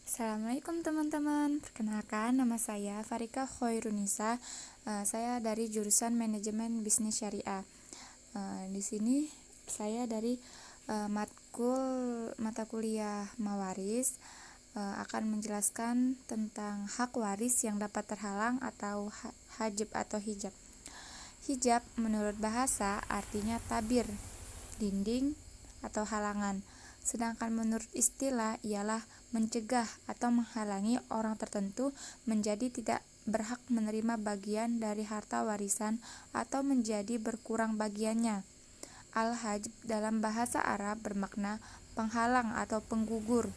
Assalamualaikum teman-teman. Perkenalkan, nama saya Farika Khoirunisa. Saya dari jurusan Manajemen Bisnis Syariah. Di sini saya dari mata kuliah Mawaris akan menjelaskan tentang hak waris yang dapat terhalang atau hajib atau hijab. Hijab menurut bahasa artinya tabir, dinding atau halangan. Sedangkan menurut istilah ialah mencegah atau menghalangi orang tertentu menjadi tidak berhak menerima bagian dari harta warisan atau menjadi berkurang bagiannya. Al-hajb dalam bahasa Arab bermakna penghalang atau penggugur.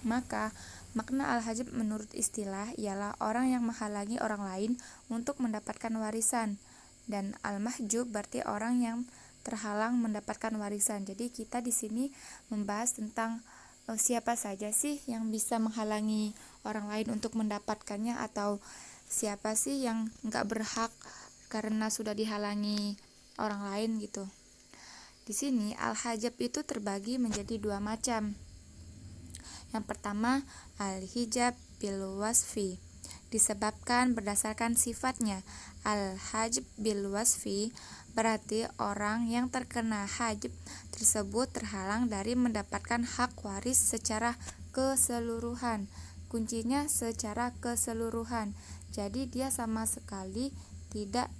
Maka, makna al-hajb menurut istilah ialah orang yang menghalangi orang lain untuk mendapatkan warisan. Dan al-mahjub berarti orang yang terhalang mendapatkan warisan. Jadi kita di sini membahas tentang siapa saja sih yang bisa menghalangi orang lain untuk mendapatkannya, atau siapa sih yang nggak berhak karena sudah dihalangi orang lain gitu. Di sini al-hajab itu terbagi menjadi dua macam. Yang pertama, al-hijab bil wasfi, disebabkan berdasarkan sifatnya. Al-hajb bil wasfi berarti orang yang terkena hajb tersebut terhalang dari mendapatkan hak waris secara keseluruhan. Kuncinya secara keseluruhan. Jadi dia sama sekali tidak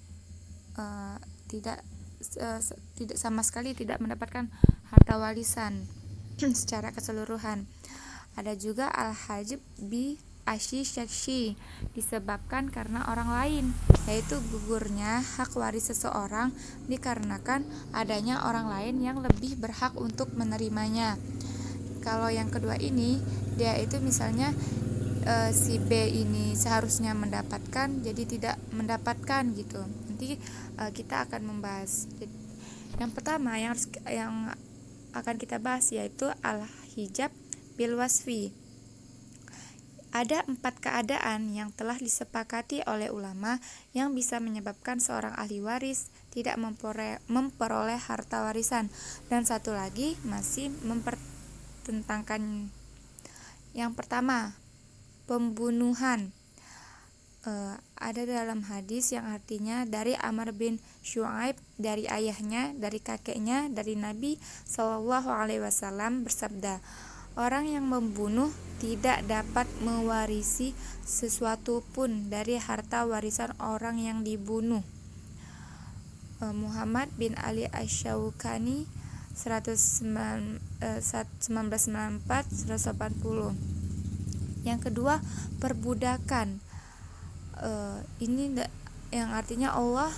sama sekali tidak mendapatkan harta warisan secara keseluruhan. Ada juga al-hajb bi asyi, disebabkan karena orang lain, yaitu gugurnya hak waris seseorang dikarenakan adanya orang lain yang lebih berhak untuk menerimanya. Kalau yang kedua ini, dia itu misalnya si B ini seharusnya mendapatkan jadi tidak mendapatkan gitu. Nanti kita akan membahas. Yang pertama yang akan kita bahas yaitu al-hijab bil wasfi. Ada 4 keadaan yang telah disepakati oleh ulama yang bisa menyebabkan seorang ahli waris tidak memperoleh harta warisan, dan satu lagi masih mempertentangkan. Yang pertama, pembunuhan. Ada dalam hadis yang artinya dari Amr bin Syu'aib, dari ayahnya, dari kakeknya, dari Nabi SAW bersabda, orang yang membunuh tidak dapat mewarisi sesuatu pun dari harta warisan orang yang dibunuh. Muhammad bin Ali Asy-Syaukani 1994-180. Yang kedua, perbudakan. Ini yang artinya Allah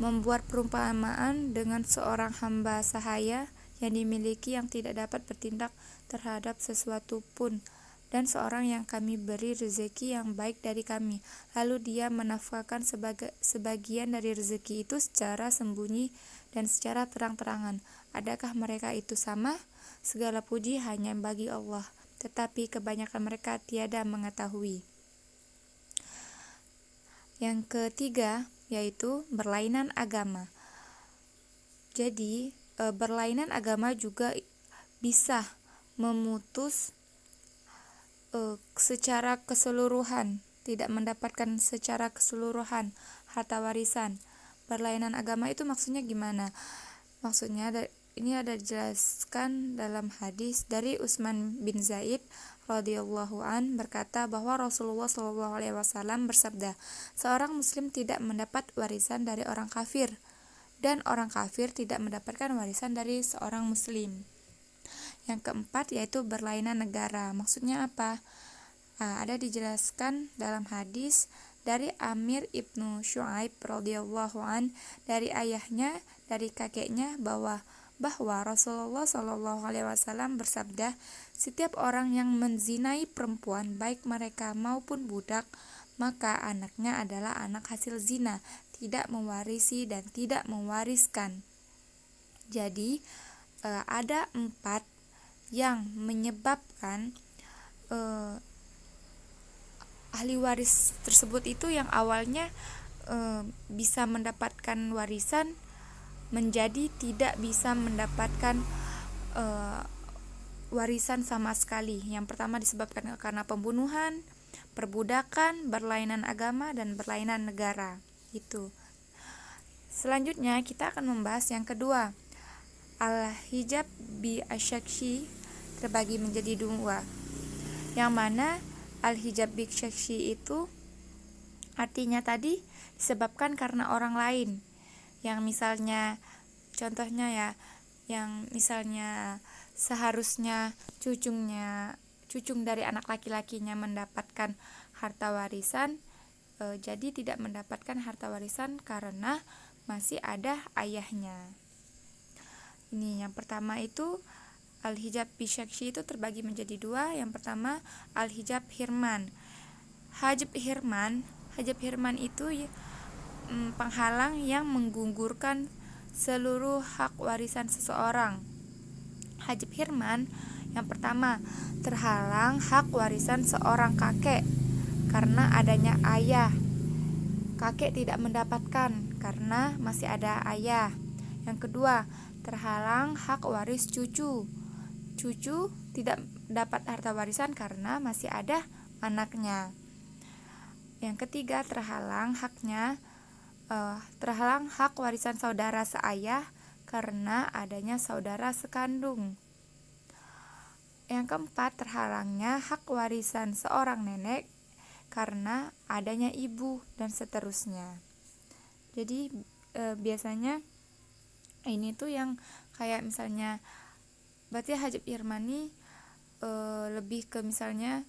membuat perumpamaan dengan seorang hamba sahaya yang dimiliki yang tidak dapat bertindak terhadap sesuatu pun, dan seorang yang kami beri rezeki yang baik dari kami, lalu dia menafkahkan sebagian dari rezeki itu secara sembunyi dan secara terang-terangan. Adakah mereka itu sama? Segala puji hanya bagi Allah, tetapi kebanyakan mereka tiada mengetahui. Yang ketiga yaitu berlainan agama. Jadi berlainan agama juga bisa memutus secara keseluruhan, tidak mendapatkan secara keseluruhan harta warisan. Berlainan agama itu maksudnya gimana? Maksudnya ini ada dijelaskan dalam hadis dari Utsman bin Zaid radhiyallahu an berkata bahwa Rasulullah SAW bersabda, seorang muslim tidak mendapat warisan dari orang kafir, dan orang kafir tidak mendapatkan warisan dari seorang muslim. Yang keempat yaitu berlainan negara. Maksudnya apa? Ada dijelaskan dalam hadis dari Amir ibnu Syu'aib radhiyallahu an, dari ayahnya, dari kakeknya bahwa Rasulullah SAW bersabda, setiap orang yang menzinai perempuan, baik mereka maupun budak, maka anaknya adalah anak hasil zina, tidak mewarisi dan tidak mewariskan. Jadi ada 4 yang menyebabkan ahli waris tersebut itu yang awalnya bisa mendapatkan warisan menjadi tidak bisa mendapatkan warisan sama sekali. Yang pertama disebabkan karena pembunuhan, perbudakan, berlainan agama, dan berlainan negara. Itu. Selanjutnya kita akan membahas yang kedua. Al-hijab bi asyaksi terbagi menjadi dua. Yang mana al-hijab bi asyaksi itu artinya tadi disebabkan karena orang lain. Yang misalnya contohnya ya, yang misalnya seharusnya cucung dari anak laki-lakinya mendapatkan harta warisan, jadi tidak mendapatkan harta warisan karena masih ada ayahnya. Ini yang pertama itu al-hijab bisyaksi itu terbagi menjadi dua. Yang pertama al-hijab hirman. Hajab hirman itu penghalang yang menggugurkan seluruh hak warisan seseorang. Hajab hirman yang pertama, terhalang hak warisan seorang kakek karena adanya ayah. Kakek tidak mendapatkan karena masih ada ayah. Yang kedua, terhalang hak waris cucu. Cucu tidak dapat harta warisan karena masih ada anaknya. Yang ketiga, terhalang hak warisan saudara seayah karena adanya saudara sekandung. Yang keempat, terhalangnya hak warisan seorang nenek karena adanya ibu, dan seterusnya. Jadi biasanya ini tuh yang kayak misalnya berarti hajab hirman ini lebih ke misalnya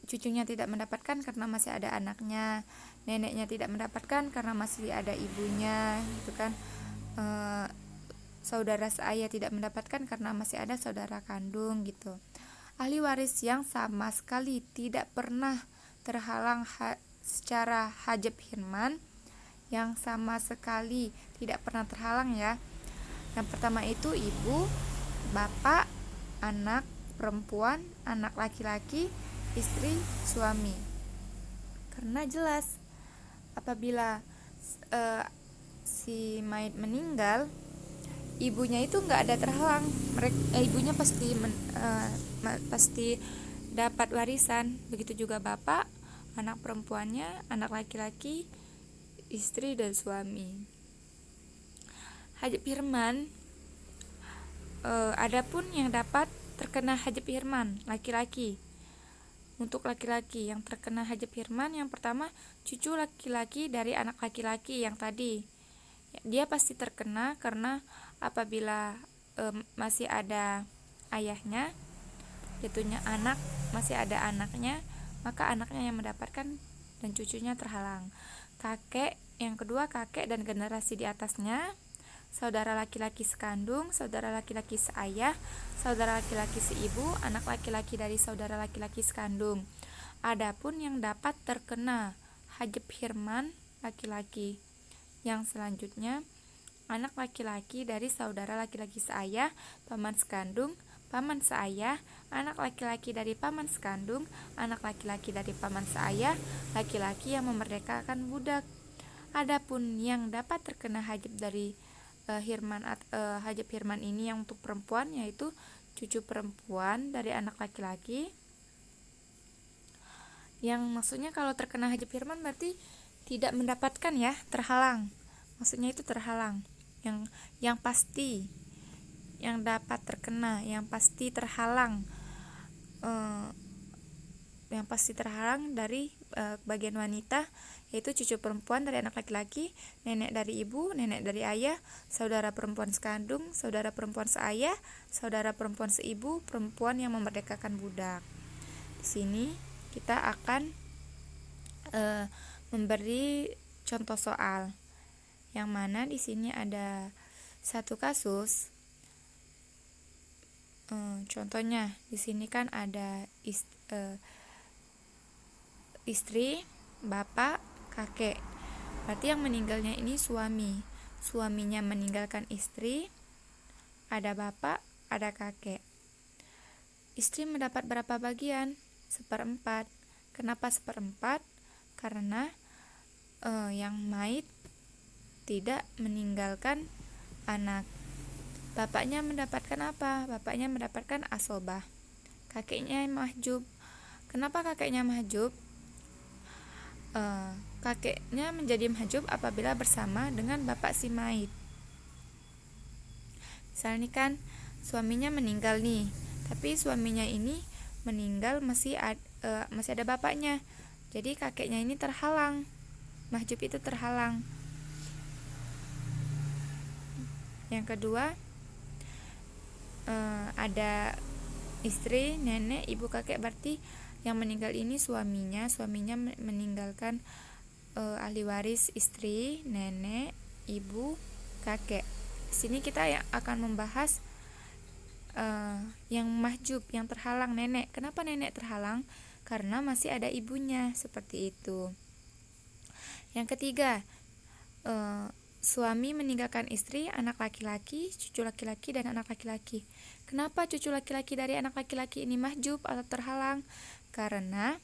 cucunya tidak mendapatkan karena masih ada anaknya, neneknya tidak mendapatkan karena masih ada ibunya, gitu kan. Saudara seayah tidak mendapatkan karena masih ada saudara kandung, gitu. Ahli waris yang sama sekali tidak pernah terhalang secara hajab hirman, yang sama sekali tidak pernah terhalang ya. Yang pertama itu ibu, bapak, anak perempuan, anak laki-laki, istri, suami. Karena jelas apabila si mayit meninggal, ibunya itu nggak ada terhalang. Ibunya pasti dapat warisan. Begitu juga bapak, anak perempuannya, anak laki-laki, istri, dan suami. Hajab hirman, adapun yang dapat terkena hajab hirman laki-laki. Untuk laki-laki yang terkena hajab hirman, yang pertama cucu laki-laki dari anak laki-laki yang tadi. Dia pasti terkena karena apabila masih ada ayahnya, jatuhnya anak, masih ada anaknya, maka anaknya yang mendapatkan dan cucunya terhalang. Kakek, yang kedua kakek dan generasi di atasnya, saudara laki-laki sekandung, saudara laki-laki seayah, saudara laki-laki seibu, anak laki-laki dari saudara laki-laki sekandung. Adapun yang dapat terkena hajab hirman laki-laki, yang selanjutnya anak laki-laki dari saudara laki-laki seayah, paman sekandung, paman seayah, anak laki-laki dari paman sekandung, anak laki-laki dari paman seayah, laki-laki yang memerdekakan budak. Adapun yang dapat terkena hajab dari hajab hirman ini yang untuk perempuan, yaitu cucu perempuan dari anak laki-laki. Yang maksudnya kalau terkena hajab hirman berarti tidak mendapatkan ya, terhalang. Maksudnya itu terhalang. Yang pasti yang dapat terkena, yang pasti terhalang, yang pasti terhalang dari bagian wanita, yaitu cucu perempuan dari anak laki-laki, nenek dari ibu, nenek dari ayah, saudara perempuan sekandung, saudara perempuan seayah, saudara perempuan seibu, perempuan yang memerdekakan budak. Di sini kita akan memberi contoh soal, yang mana di sini ada satu kasus. Contohnya di sini kan ada istri, bapak, kakek. Berarti yang meninggalnya ini suami. Suaminya meninggalkan istri, ada bapak, ada kakek. Istri mendapat berapa bagian? 1/4. Kenapa 1/4? Karena yang mayit tidak meninggalkan anak. Bapaknya mendapatkan apa? Bapaknya mendapatkan asobah. Kakeknya mahjub. Kenapa kakeknya mahjub? Kakeknya menjadi mahjub apabila bersama dengan bapak si mayit. Misalnya nih kan suaminya meninggal nih, tapi suaminya ini meninggal masih ada bapaknya. Jadi kakeknya ini terhalang. Mahjub itu terhalang. Yang kedua, ada istri, nenek, ibu, kakek. Berarti yang meninggal ini suaminya meninggalkan ahli waris istri, nenek, ibu, kakek. Di sini kita akan membahas yang mahjub, yang terhalang, nenek. Kenapa nenek terhalang? Karena masih ada ibunya, seperti itu. Yang ketiga, suami meninggalkan istri, anak laki-laki, cucu laki-laki, dan anak laki-laki. Kenapa cucu laki-laki dari anak laki-laki ini mahjub atau terhalang? Karena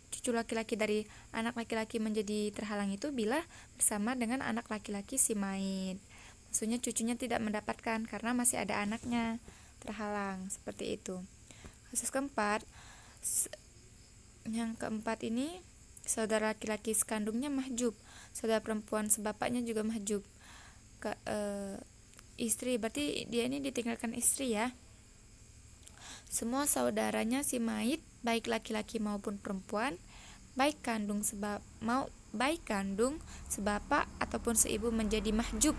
cucu laki-laki dari anak laki-laki menjadi terhalang itu bila bersama dengan anak laki-laki si mayit. Maksudnya cucunya tidak mendapatkan karena masih ada anaknya terhalang, seperti itu. Kasus keempat, yang keempat ini saudara laki-laki sekandungnya mahjub, saudara perempuan sebapaknya juga mahjub. Istri, berarti dia ini ditinggalkan istri ya. Semua saudaranya si mayit, baik laki-laki maupun perempuan, baik kandung sebapak ataupun seibu menjadi mahjub.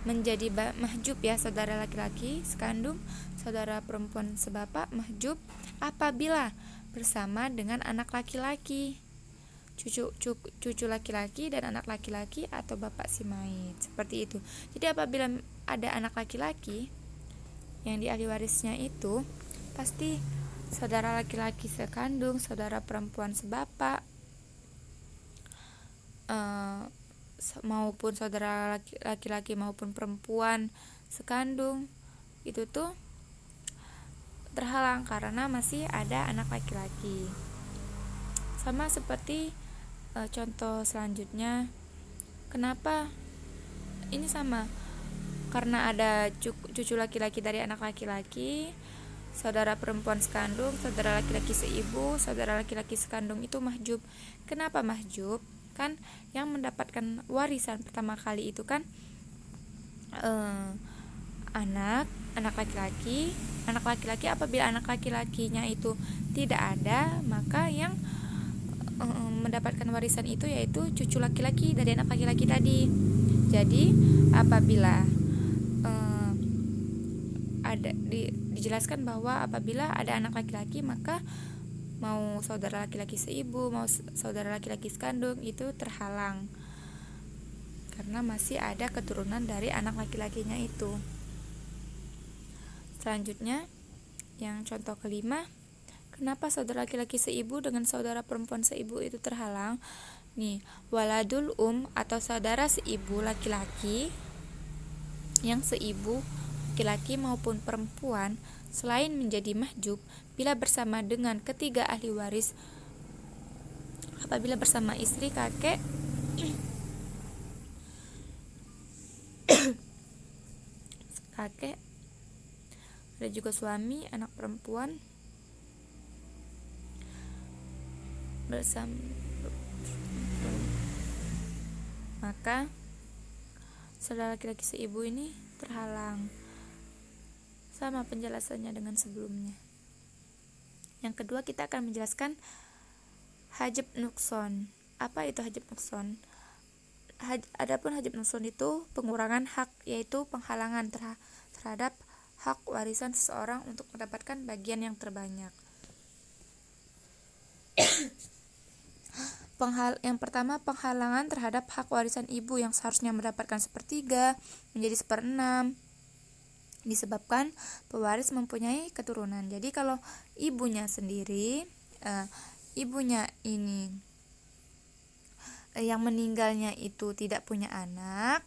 Mahjub ya, saudara laki-laki sekandung, saudara perempuan sebapak mahjub apabila bersama dengan anak laki-laki, cucu laki-laki dan anak laki-laki atau bapak si mayit, seperti itu. Jadi apabila ada anak laki-laki yang di ahli warisnya itu pasti saudara laki-laki sekandung, saudara perempuan sebapak, maupun saudara laki-laki maupun perempuan sekandung itu tuh terhalang karena masih ada anak laki-laki. Sama seperti contoh selanjutnya, kenapa ini sama? Karena ada cucu laki-laki dari anak laki-laki, saudara perempuan sekandung, saudara laki-laki seibu, saudara laki-laki sekandung itu mahjub. Kenapa mahjub? Kan yang mendapatkan warisan pertama kali itu kan anak laki-laki. Anak laki-laki, apabila anak laki-lakinya itu tidak ada, maka yang mendapatkan warisan itu yaitu cucu laki-laki dari anak laki-laki tadi. Jadi apabila dijelaskan bahwa apabila ada anak laki-laki, maka mau saudara laki-laki seibu, mau saudara laki-laki sekandung itu terhalang karena masih ada keturunan dari anak laki-lakinya itu. Selanjutnya, yang contoh kelima, kenapa saudara laki-laki seibu dengan saudara perempuan seibu itu terhalang? Nih, waladul atau saudara seibu laki-laki yang seibu laki-laki maupun perempuan selain menjadi mahjub bila bersama dengan ketiga ahli waris, apabila bersama istri, kakek, ada juga suami, anak perempuan bersama, maka saudara laki-laki seibu ini terhalang. Sama penjelasannya dengan sebelumnya. Yang kedua, kita akan menjelaskan hajab nukson. Apa itu hajab nukson? Adapun hajab nukson itu pengurangan hak, yaitu penghalangan terhadap hak warisan seseorang untuk mendapatkan bagian yang terbanyak. Yang pertama, penghalangan terhadap hak warisan ibu yang seharusnya mendapatkan 1/3 menjadi 1/6, disebabkan pewaris mempunyai keturunan. Jadi kalau ibunya sendiri, ibunya ini yang meninggalnya itu tidak punya anak,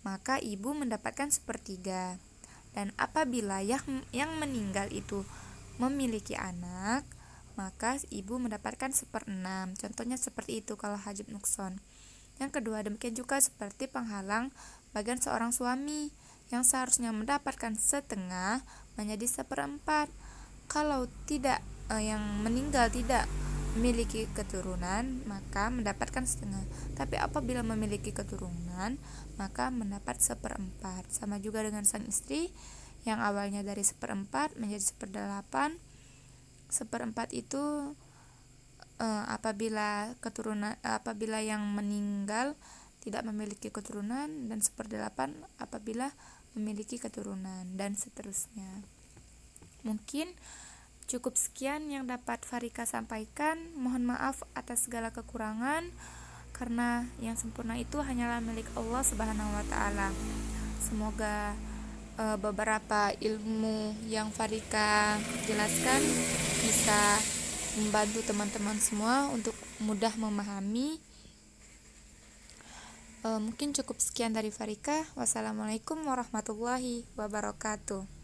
maka ibu mendapatkan 1/3. Dan apabila yang meninggal itu memiliki anak, maka ibu mendapatkan 1/6. Contohnya seperti itu kalau hajab nukson. Yang kedua, demikian juga seperti penghalang bagian seorang suami yang seharusnya mendapatkan setengah menjadi seperempat. Kalau tidak yang meninggal tidak memiliki keturunan, maka mendapatkan setengah. Tapi apabila memiliki keturunan, maka mendapat seperempat. Sama juga dengan sang istri yang awalnya dari seperempat menjadi seperdelapan. Seperempat itu apabila yang meninggal tidak memiliki keturunan, dan seperdelapan apabila memiliki keturunan, dan seterusnya. Mungkin cukup sekian yang dapat Farika sampaikan. Mohon maaf atas segala kekurangan, karena yang sempurna itu hanyalah milik Allah Subhanahu wa Ta'ala. Semoga beberapa ilmu yang Farika jelaskan bisa membantu teman-teman semua untuk mudah memahami. Mungkin cukup sekian dari Farika. Wassalamualaikum warahmatullahi wabarakatuh.